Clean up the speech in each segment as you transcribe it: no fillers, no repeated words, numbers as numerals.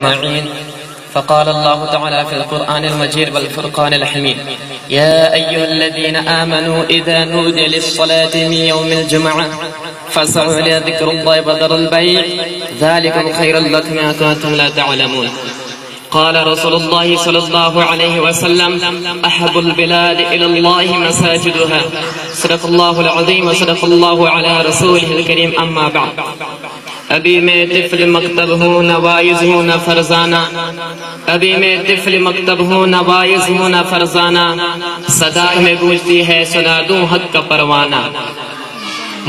معين. فقال الله تعالى في القرآن المجيد والفرقان الحميد: يا أيها الذين آمنوا إذا نودي للصلاة من يوم الجمعة فاسعوا إلى ذكر الله وذروا البيع ذلكم خير لكم إن كنتم لا تعلمون. قال رسول الله صلى الله عليه وسلم: أحب البلاد إلى الله مساجدها. صدق الله العظيم وصدق الله على رسوله الكريم. أما بعد، ابھی میں طفل مکتب ہوں نوائز ہوں نہ فرزانہ، ابھی میں طفل مکتب ہوں نوائز ہوں نہ فرزانہ، صدا میں گونجتی ہے سنا دوں حق کا پروانہ۔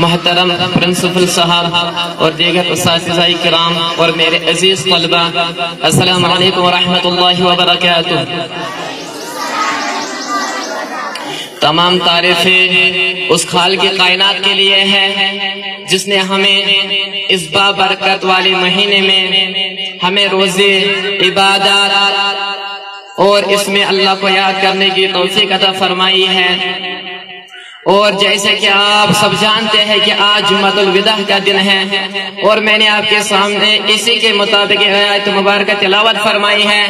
محترم پرنسپل صاحب اور دیگر اساتذہ کرام اور میرے عزیز طلبہ، السلام علیکم ورحمۃ اللہ وبرکاتہ۔ تمام تعریفیں اس خالق کائنات کے لیے ہے جس نے ہمیں اس بابرکت والے مہینے میں ہمیں روزے، عبادات اور اس میں اللہ کو یاد کرنے کی توفیق عطا فرمائی ہے۔ اور جیسے کہ آپ سب جانتے ہیں کہ آج جمعۃ الوداع کا دن ہے اور میں نے آپ کے سامنے اسی کے مطابق آیت مبارکہ تلاوت فرمائی ہے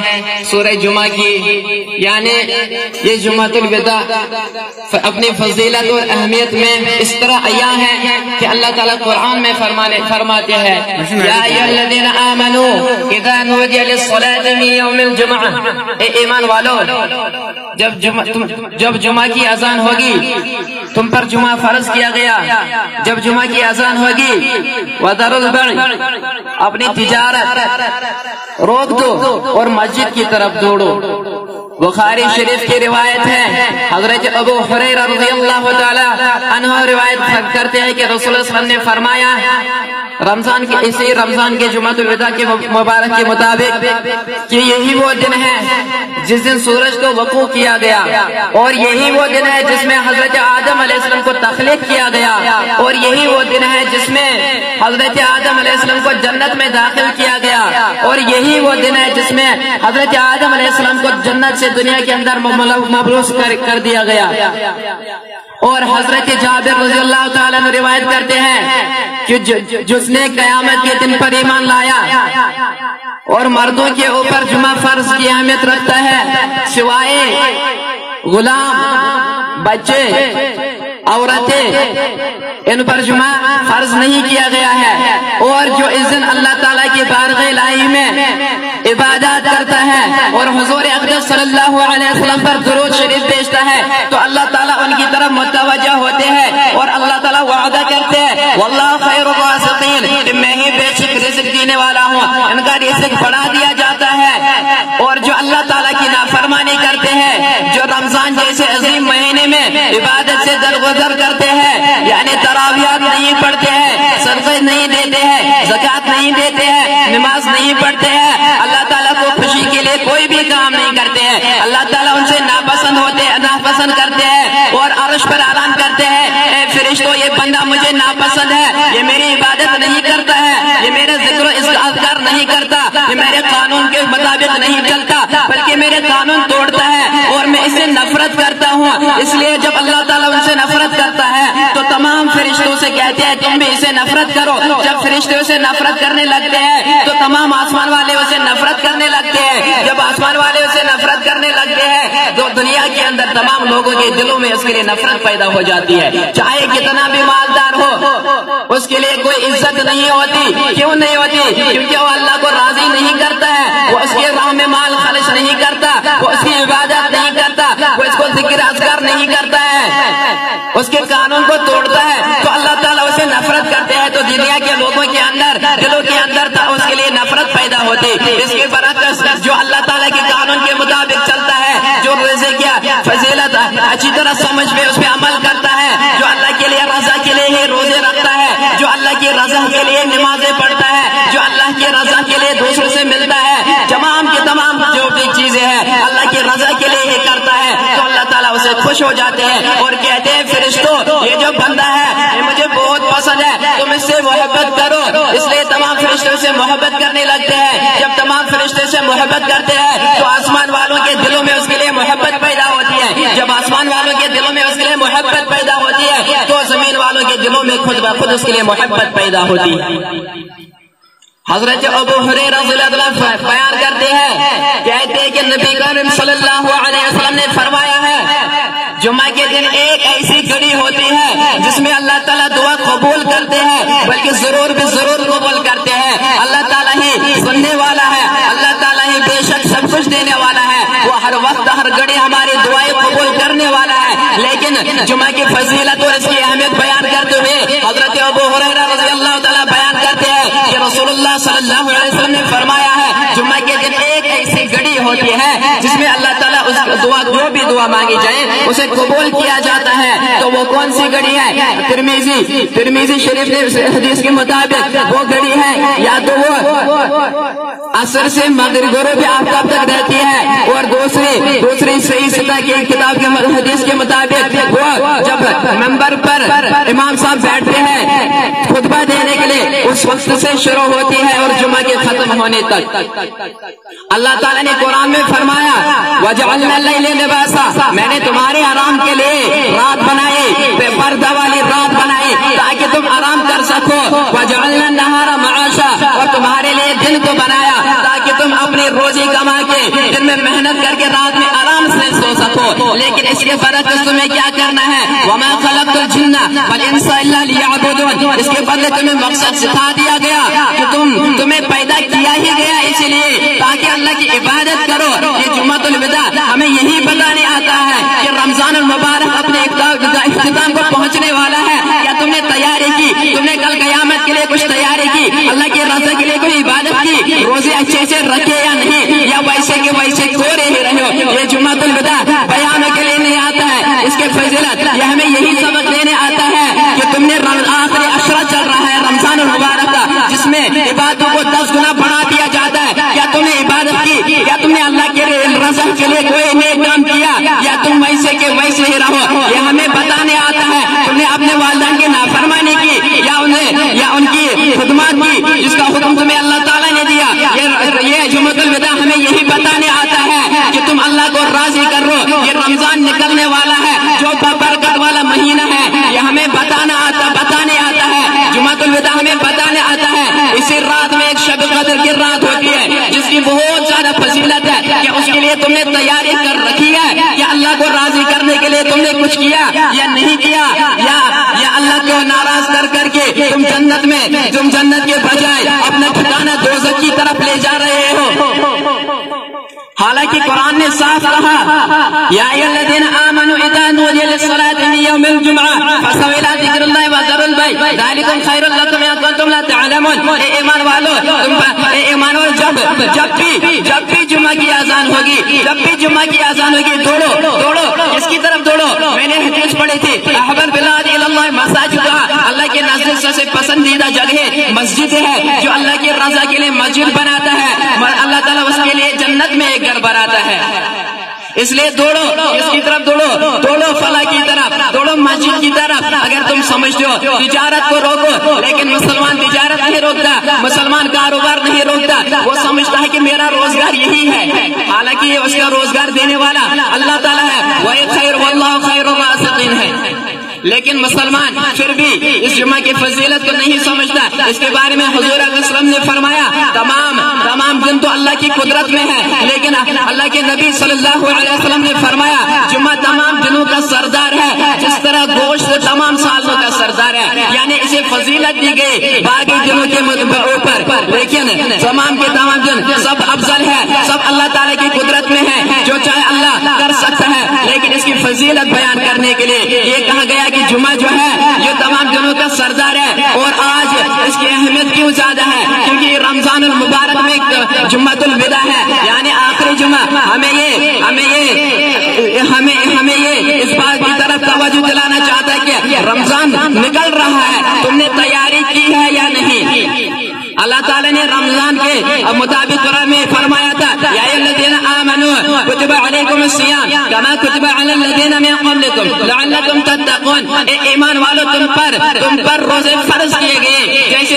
سورہ جمعہ کی، یعنی یہ جمعۃ الوداع اپنی فضیلت اور اہمیت میں اس طرح عیاں ہے کہ اللہ تعالیٰ قرآن میں فرماتے ہیں: یا ایھا الذین آمنوا اذا نودی للصلاۃ من یوم الجمعہ، اے ایمان والو، جب جمعہ کی اذان ہوگی، تم پر جمعہ فرض کیا گیا، جب جمعہ کی اذان ہوگی، وَذَرُوا الْبَيْعَ، اپنی تجارت روک دو اور مسجد کی طرف دوڑو۔ بخاری شریف کی روایت ہے، حضرت ابو ہریرہ رضی اللہ تعالی عنہ روایت کرتے ہیں کہ رسول اللہ صلی اللہ علیہ وسلم نے فرمایا اسی رمضان کے جمعۃ الوداع کے مبارک کے مطابق کہ یہی وہ دن ہے جس دن سورج کو وقوع کیا گیا، اور یہی وہ دن ہے جس میں حضرت آدم علیہ السلام کو تخلیق کیا گیا، اور یہی وہ دن ہے جس میں حضرت آدم علیہ السلام کو جنت میں داخل کیا گیا، اور یہی وہ دن ہے جس میں حضرت آدم علیہ السلام کو جنت سے دنیا کے اندر مبعوث کر دیا گیا۔ اور حضرت جابر رضی اللہ تعالیٰ عنہ روایت کرتے ہیں کہ جس نے قیامت کے دن پر ایمان لایا اور مردوں کے اوپر جمعہ فرض کی اہمیت رکھتا ہے، سوائے غلام، بچے، عورتیں، ان پر جمعہ فرض نہیں کیا گیا ہے۔ اور جو اس دن اللہ تعالیٰ کی بارگاہ الہی میں عبادات کرتا ہے اور حضور اقدس صلی اللہ علیہ وسلم پر درود شریف بھیجتا ہے تو اللہ تعالیٰ ان کی طرف متوجہ ہوتے ہیں اور اللہ تعالیٰ وعدہ کرتے ہیں: واللہ خیر الرازقین، میں ہی بے شک رزق دینے والا ہوں، ان کا رزق بڑھا دیا جاتا ہے۔ اور جو اللہ تعالیٰ کی نافرمانی کرتے ہیں، جو رمضان جیسے عظیم مہینے میں عبادت سے درگزر کرتے ہیں، یعنی تراویحات نہیں پڑھتے ہیں، صدقے نہیں دیتے ہیں، زکوٰۃ نہیں دیتے ہیں، نماز نہیں پڑھتے ہیں، اللہ تعالیٰ کو خوشی کے لیے کوئی بھی کام نہیں کرتے ہیں، اللہ تعالیٰ ان سے ناپسند کرتے ہیں اور عرش پر اعلان کرتے ہیں: اے فرشتوں، یہ بندہ مجھے ناپسند ہے، یہ میری عبادت نہیں کرتا ہے، یہ میرے ذکر و اذکار نہیں کرتا، یہ میرے قانون کے مطابق نہیں چلتا بلکہ میرے قانون توڑتا ہے اور میں اسے نفرت کرتا ہوں۔ اس لیے جب اللہ تعالیٰ ان سے نفرت کرتا ہے تو تمام فرشتوں سے کہتے ہیں تم بھی اسے نفرت کرو۔ جب فرشتے اسے نفرت کرنے لگتے ہیں تو تمام آسمان والے اسے نفرت کرنے لگتے ہیں۔ جب آسمان والے اسے نفرت کرنے لگتے ہیں تو دنیا کے اندر تمام لوگوں کے دلوں میں اس کے لیے نفرت پیدا ہو جاتی ہے، چاہے کتنا بھی مالدار ہو، اس کے لیے کوئی عزت نہیں ہوتی۔ کیوں نہیں ہوتی؟ کیونکہ وہ اللہ کو راضی نہیں کرتا ہے، وہ اس کے راہ میں مال خرچ نہیں کرتا، وہ اس کی عبادت نہیں کرتا، وہ اس کو ذکر اذکار نہیں کرتا ہے، اس کے قانون کو توڑتا ہے، تو اللہ تعالیٰ اسے نفرت کرتے ہیں۔ تو دنیا کے لوگوں کے اندر، دلوں کے اندر اس کے لیے نفرت پیدا ہوتی۔ اس کے برعکس جو اللہ تعالیٰ کے قانون کے مطابق چلتا ہے، جو روزے کیا فضیلت اچھی طرح سمجھ میں اس پہ عمل کرتا ہے، جو اللہ کے لیے رضا کے لیے ہی روزے رکھتا ہے، جو اللہ کی رضا کے لیے نمازیں پڑھتا ہے، جو اللہ کی رضا کے لیے دوسروں سے ملتا ہے، تمام کی تمام جو بھی چیزیں ہیں اللہ کی رضا کے لیے ہی کرتا ہے، تو اللہ تعالیٰ اسے خوش ہو جاتے ہیں اور کہتے ہیں: فرشتوں، یہ جو بندہ ہے یہ مجھے بہت پسند ہے، تم اس سے محبت کرو۔ اس لیے تمام فرشتوں سے محبت کرنے لگتے ہیں۔ جب تمام فرشتے سے محبت کرتے ہیں تو آسمان والوں کے دلوں میں اس کے لیے محبت پیدا ہوتی ہے۔ جب آسمان والوں کے دلوں میں اس کے لیے محبت پیدا ہوتی ہے تو زمین والوں کے دلوں میں خود بخود اس کے لیے محبت پیدا ہوتی ہے۔ حضرت ابو ہریرہ رضی اللہ عنہ بیان کرتے ہیں، کہتے ہیں کہ نبی کریم صلی اللہ علیہ وسلم نے فرمایا ہے جمعہ کے دن ایک ایسی گھڑی ہوتی ہے جس میں اللہ تعالیٰ دعا قبول کرتے ہیں، بلکہ ضرور بھی ضرور قبول کرتے ہیں۔ اللہ تعالیٰ ہی سننے والا ہے، اللہ تعالیٰ ہی بے شک سب کچھ دینے والا ہے، وہ ہر وقت ہر گھڑی ہماری دعائیں قبول کرنے والا ہے۔ لیکن جمعہ کی فضیلت اور اس کی اہمیت بیان کرتے ہوئے حضرت ابو ہریرہ رضی اللہ تعالیٰ بیان کرتے ہیں کہ رسول اللہ صلی اللہ علیہ وسلم نے فرمایا ہے جمعہ کے دن ایک ایسی گھڑی ہوتی ہے جس میں اللہ تعالیٰ اس دعا جو بھی دعا مانگی جائے اسے قبول کیا جاتا ہے۔ تو وہ کون سی گھڑی ہے؟ ترمذی شریف نے حدیث کے مطابق وہ گھڑی ہے یا تو وہ عصر سے مغرب غروب آفتاب تک رہتی ہے، اور دوسری صحیح ستہ کی کتاب کے حدیث کے مطابق وہ جب منبر پر امام صاحب بیٹھتے ہیں خطبہ دینے کے لیے اس وقت سے شروع ہوتی ہے اور جمعہ کے ختم ہونے تک۔ اللہ تعالیٰ نے قرآن میں فرمایا وَجَعَلْنَا اللَّيْلَ لِبَاسًا، میں نے تمہارے آرام کے لیے رات بنائی، پردہ والی رات بنائی تاکہ تم آرام کر سکو۔ وَجَعَلْنَا النَّهَارَ مَعَاشًا، اور تمہارے لیے دن کو بنایا تاکہ تم اپنی روزی کما کے دن میں محنت کر کے رات میں آرام سے سو سکو۔ لیکن اس کے برعکس تمہیں کیا کرنا ہے؟ وَمَا خَلَقْتُ الْجِنَّ وَالْإِنسَ إِلَّا لِيَعْبُدُونِ، اس کے بدلے تمہیں مقصد سکھا دیا گیا کہ تمہیں پیدا کیا ہی گیا اس لیے تاکہ اللہ کی عبادت کرو۔ یہ جمعۃ الوداع ہمیں یہی بتانے آتا ہے کہ رمضان المبارک اپنے اختتام کو پہنچنے والا ہے۔ کیا تم نے تیاری کی؟ تم نے کل قیامت کے لیے کچھ تیاری کی؟ اللہ کی رضا کے لیے کوئی عبادت کی؟ روزے اچھے سے رکھے یا نہیں، یا ویسے کے ویسے کوڑے ہی رہے ہو؟ یہ جمعۃ الوداع بیان کے لیے نہیں آتا ہے، اس کے فضیلت یہ ہمیں یہی سبق دینے آتا ہے کہ تم نے آخری عشرہ چل رہا ہے رمضان المبارک کا، جس میں عبادتوں کو 10 گنا بڑھا دیا جاتا ہے۔ کیا تم نے عبادت کی؟ یا تم نے اللہ کے رضا کے لیے کوئی نیک کام کیا؟ یا تم ویسے کے ویسے ہی رہو؟ یہ ہمیں بتانے آتا ہے تم نے اپنے والدین کی نافرمانی کی یا ان کی خدمات کی جس کا حکم تمہیں اللہ تعالیٰ نے دیا۔ یہ جمعۃ الوداع ہمیں یہی بتانے آتا ہے کہ تم اللہ کو راضی کرو۔ یہ رمضان نکلنے والا ہے جو برکت والا مہینہ ہے، یہ ہمیں بتانے آتا ہے۔ جمعۃ الوداع ہمیں بتانے آتا ہے اسی رات میں ایک شب قدر کی رات ہوتی ہے جس کی بہت زیادہ فضیلت ہے۔ کیا اس کے لیے تم نے تیاری کر رکھی ہے؟ یا اللہ کو راضی کرنے کے لیے تم نے کچھ کیا یا نہیں کیا؟ یا اللہ کو ناراض کر کے تم جنت کے بجائے اپنا ٹھکانہ دوزخ کی طرف لے جا رہے ہو؟ حالانکہ قرآن نے صاف کہا یا ایھا الذین آمنوا اذا نودی للصلاة من یوم الجمعہ فاسعوا الی ذکر اللہ وذروا البیع ذلکم خیر لکم ان کنتم لا تعلمون۔ اے ایمان والو جب بھی جمعہ کی اذان ہوگی دوڑو اس کی طرف دوڑو۔ میں نے حدیث پڑھی تھی احب البلاد الی اللہ مساجدها، اللہ کے نزدیک سب سے پسندیدہ جگہ مسجد ہے۔ جو اللہ کی رضا کے لیے مسجد بناتا ہے اللہ تعالیٰ اس کے لیے جنت میں ایک گھر بناتا ہے۔ اس لیے دوڑو اس کی طرف، دوڑو فلاح کی طرف، دوڑو مسجد کی طرف۔ اگر تم سمجھتے ہو تجارت کو روکو، لیکن مسلمان تجارت نہیں روکتا، مسلمان کاروبار نہیں روکتا، وہ سمجھتا ہے کہ میرا روزگار یہی ہے، حالانکہ اس کا روزگار دینے والا اللہ تعالیٰ ہے، وَإِنْ خَيْرٌ وَاللَّهُ خَيْرُ الرَّازِقِينَ ہے۔ لیکن مسلمان پھر بھی اس جمعہ کی فضیلت کو نہیں سمجھتا۔ اس کے بارے میں حضور علیہ السلام نے فرمایا تمام دن تو اللہ کی قدرت میں ہے، لیکن اللہ کے نبی صلی اللہ علیہ وسلم نے فرمایا جمعہ تمام دنوں کا سردار ہے جس طرح گوشت تمام سالوں کا سردار ہے، یعنی اسے فضیلت دی گئی باقی دنوں کے اوپر، لیکن تمام کے تمام دن سب افضل ہے، سب اللہ تعالیٰ کی قدرت میں ہے، جو چاہے اللہ کر سکتا ہے۔ لیکن اس کی فضیلت بیان کرنے کے لیے یہ کہا گیا کہ جمعہ جو ہے یہ تمام دنوں کا سردار ہے۔ اور آج اس کی اہمیت کیوں زیادہ ہے؟ کیونکہ رمضان المبارک میں جمعۃ الوداع ہے، یعنی آخری جمعہ۔ ہمیں یہ اس بات کی طرف توجہ دلانا چاہتا ہے کہ رمضان نکل رہا ہے، تم نے تیاری کی ہے یا نہیں؟ اللہ تعالیٰ نے رمضان کے مطابق قرآن میں فرمایا تھا یا ایھا الذین آمنوا کتب علیکم الصیام کما کتب علی الذین من قبلکم لعلکم تتقون۔ اے ایمان والو تم پر روزے فرض کیے گئے جیسے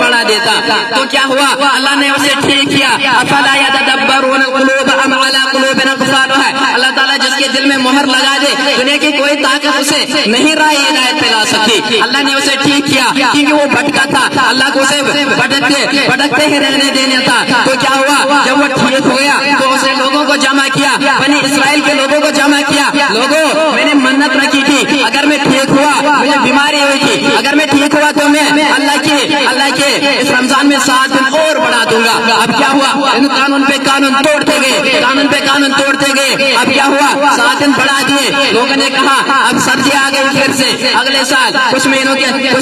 بڑھا دیتا. تو کیا ہوا؟ اللہ نے اسے ٹھیک کیا. افلا یتدبرون القلوب ام علی قلوب اقفالها. اللہ تعالیٰ جس کے دل میں مہر لگا دے، دنیا کی کوئی طاقت اسے نہیں راہ ہدایت پہ لا سکتی. اللہ نے اسے ٹھیک کیا کیونکہ وہ بھٹکا تھا. اللہ کو اسے بھٹکتے ہی رہنے دینا تھا. تو کیا ہوا؟ جب وہ ٹھیک ہو گیا تو اسے لوگوں کو جمع کیا، بنی اسرائیل کے لوگوں کو جمع کیا. لوگوں، میں نے منت رکھی تھی اگر میں ٹھیک ہوا، مجھے بیماری ہوئی تھی، اگر میں ٹھیک ہوا تو میں اللہ کے اس رمضان میں 7 دن اور بڑھا دوں گا. اب کیا ہوا؟ ان قانون پہ قانون توڑتے گئے، قانون پہ قانون توڑتے گئے. اب کیا ہوا؟ 7 دن بڑھا دیے. لوگوں نے کہا اب سردی آ گئی پھر سے. اگلے سال کچھ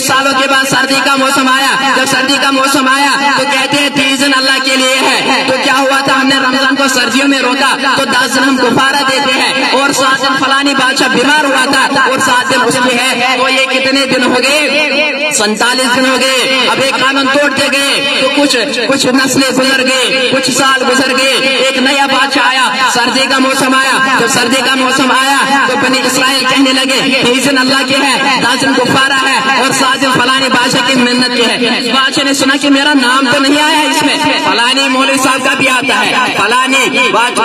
سالوں کے بعد سردی کا موسم آیا. جب سردی کا موسم آیا تو کہتے ہیں 30 دن اللہ کے لیے ہے. تو کیا ہوا تھا؟ ہم نے رمضان کو سردیوں میں روکا تو 10 دن ہم کفارہ دیتے ہیں، اور 7 دن فلانی بادشاہ بیمار ہوا تھا اور 7 دن اس کے ہے. تو یہ کتنے دن ہو گئے؟ 47 دن ہو گئے. اب ایک قانون توڑتے گئے تو کچھ نسلیں گزر گئے، کچھ سال گزر گئے. ایک نیا بادشاہ آیا، سردی کا موسم آیا. جب سردی کا موسم آیا تو بنی اسرائیل کہنے لگے 30 دن اللہ کے ہے، 10 دن کفارہ ہے، اور 7 دن فلانی بادشاہ کی منت کے ہے. بادشاہ نے سنا کہ میرا نام تو نہیں آیا اس میں، فلانی مولوی صاحب کا بھی آتا ہے، فلانی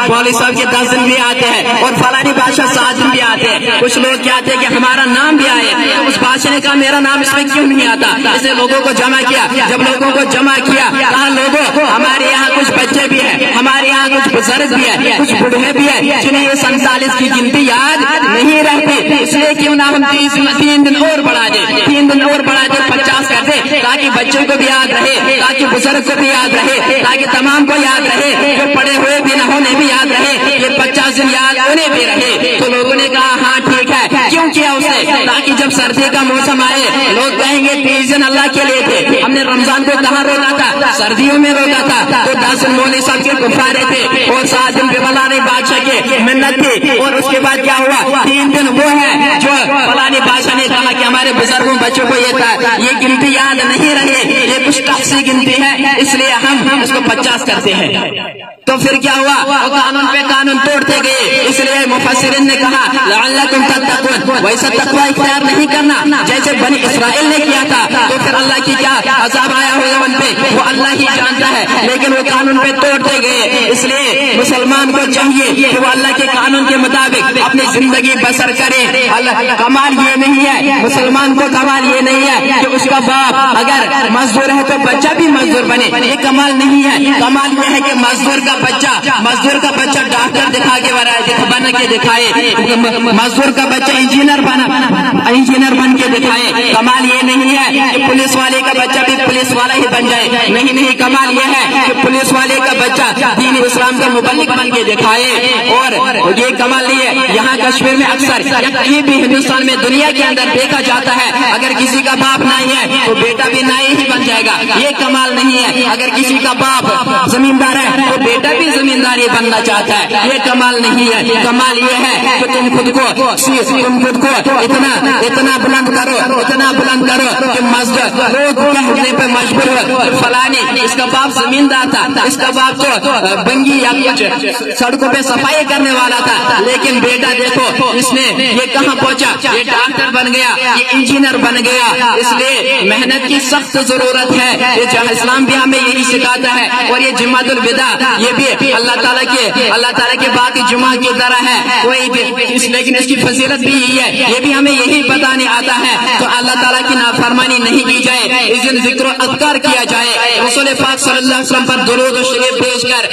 مولوی صاحب کے 10 دن بھی آتے ہیں، اور فلانی بادشاہ 7 دن بھی آتے ہیں. کچھ لوگ کہتے ہیں کہ ہمارا نام بھی آئے. اس بادشاہ نے کہا میرا نام اس میں کیوں نہیں آتا؟ اس نے لوگوں کو جمع کیا. جب لوگوں کو جمع کیا کہا لوگوں، ہمارے یہاں کچھ بچے بھی ہیں، ہمارے یہاں کچھ بزرگ بھی ہیں، کچھ بوڑھے بھی ہیں جنہیں یہ 47 کی گنتی یاد نہیں رہتی. اس لیے کیوں نہ ہم 3 دن اور بڑھا دیں، 3 دن اور بڑھا دیں، 50 کر دیں، تاکہ بچوں کو بھی یاد رہے، تاکہ بزرگ کو بھی یاد رہے، تاکہ تمام کو یاد رہے، جو پڑے ہوئے بھی نہ ہونے بھی یاد رہے، یہ 50 دن یاد ہونے بھی رہے. تو لوگوں نے کہا ہاں ٹھیک ہے. کیوں کیا اس نے؟ تاکہ جب سردی کا موسم آئے لوگ کہیں گے 30 دن اللہ کے لیے تھے. ہم نے رمضان کو کہاں روکا تھا؟ سردیوں میں روکا تھا. تو 10 دن مولوی صاحب کے کفارے تھے اور 7 دن فلانی بادشاہ کے منت تھی. اور اس کے بعد کیا ہوا؟ 3 دن وہ ہے جو فلانی بادشاہ نے کہا کہ ہمارے بزرگوں بچوں کو یہ گنتی یاد نہیں رہے، یہ کچھ تخصیصی گنتی ہے، اس لیے ہم اس کو 50 کرتے ہیں. تو پھر کیا ہوا؟ وہ قانون پہ قانون توڑتے گئے. اس لیے مفسرین نے کہا لعلکم تتقون، ویسا تقوی اختیار نہیں کرنا جیسے بنی اسرائیل نے کیا تھا. تو پھر اللہ کی کیا عذاب آیا ہوگا ان پہ وہ اللہ ہی جانتا ہے. لیکن وہ قانون پہ توڑتے گئے. اس لیے مسلمان کو چاہیے کہ وہ اللہ کے قانون کے مطابق اپنی زندگی بسر کرے. کمال یہ نہیں ہے، مسلمان کو کمال یہ نہیں ہے کہ اس کا باپ اگر مزدور ہے تو بچہ بھی مزدور بنے. یہ کمال نہیں ہے. کمال یہ ہے کہ مزدور کا بچہ ڈاکٹر بن کے دکھائے، مزدور کا بچہ انجینئر بن کے دکھائے. کمال یہ نہیں ہے کہ پولیس والے کا بچہ بھی پولیس والا ہی بن جائے. نہیں، کمال یہ ہے کہ پولیس والے کا بچہ دین اسلام کا مبلغ بن کے دکھائے. اور یہ کمال نہیں ہے. یہاں کشمیر میں اکثر یا کہیں بھی ہندوستان میں دنیا کے اندر دیکھا جاتا ہے اگر کسی کا باپ نائی ہے تو بیٹا بھی نائی ہی بن جائے گا. یہ کمال نہیں ہے. اگر کسی کا باپ زمیندار ہے تو بیٹا بھی زمیندار ہی بننا چاہتا ہے. یہ کمال نہیں ہے. کمال یہ ہے کہ تم خود کو اتنا بلند کرو کہ مسجد لوگ کہنے پہ مجبور ہو فلانی اس کا باپ زمیندار تھا، اس کا باپ تو بنگی یا کچھ سڑکوں پہ صفائی کرنے والا تھا، لیکن بیٹا دیکھو اس نے یہ کہاں پہنچا، یہ ڈاکٹر بن گیا، یہ انجینئر بن گیا. اس لیے محنت کی سخت ضرورت ہے. یہ اسلام بھی ہمیں یہی سکھاتا ہے. اور یہ جمعۃ الوداع یہ بھی اللہ تعالیٰ کے باقی جمعہ کی طرح ہے کوئی بھی، لیکن اس کی فضیلت بھی یہی ہے. یہ بھی ہمیں یہی بتانے آتا ہے تو اللہ تعالیٰ کی نافرمانی نہیں کی جائے. اس دن ذکر و اذکار کیا جائے، رسول پاک صلی اللہ علیہ وسلم پر درود و شریف پیش کر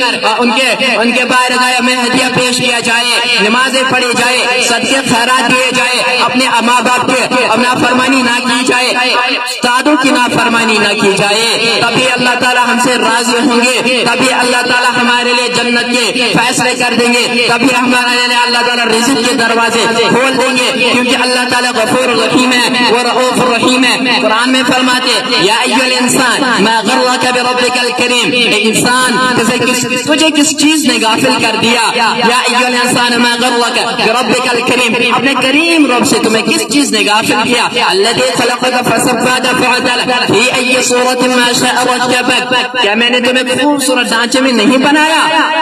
ان کے بارگاہ میں ہدیہ پیش کیا جائے، نمازیں پڑھی جائے، صدقے خیرات دیے جائے، اپنے ماں باپ کے نافرمانی نہ کی جائے، استادوں کی نافرمانی نہ کی جائے. تبھی اللہ تعالیٰ ہم سے راضی ہوں گے، تبھی اللہ تعالیٰ ہمارے لیے جنت کے فیصلے کر دیں گے، تبھی ہمارے لیے اللہ تعالیٰ رزق کے دروازے کھول دیں گے. کیونکہ اللہ تعالیٰ غفور رحیم ہے وہ رؤوف رحیم ہے. قرآن میں فرماتے یا ایھا الانسان ما غرک بربک الکریم، انسان تجھے کس چیز نے غافل کر دیا. یا ایھا الانسان ما غرک بربک الکریم، اپنے کریم رب سے تمہیں کس چیز نے غافل کیا. الذی خلقک فسواک فعدل فی ای صورت ما شاء رکبک، کیا میں نے تمہیں خوبصورت ڈھانچے میں نہیں بنایا،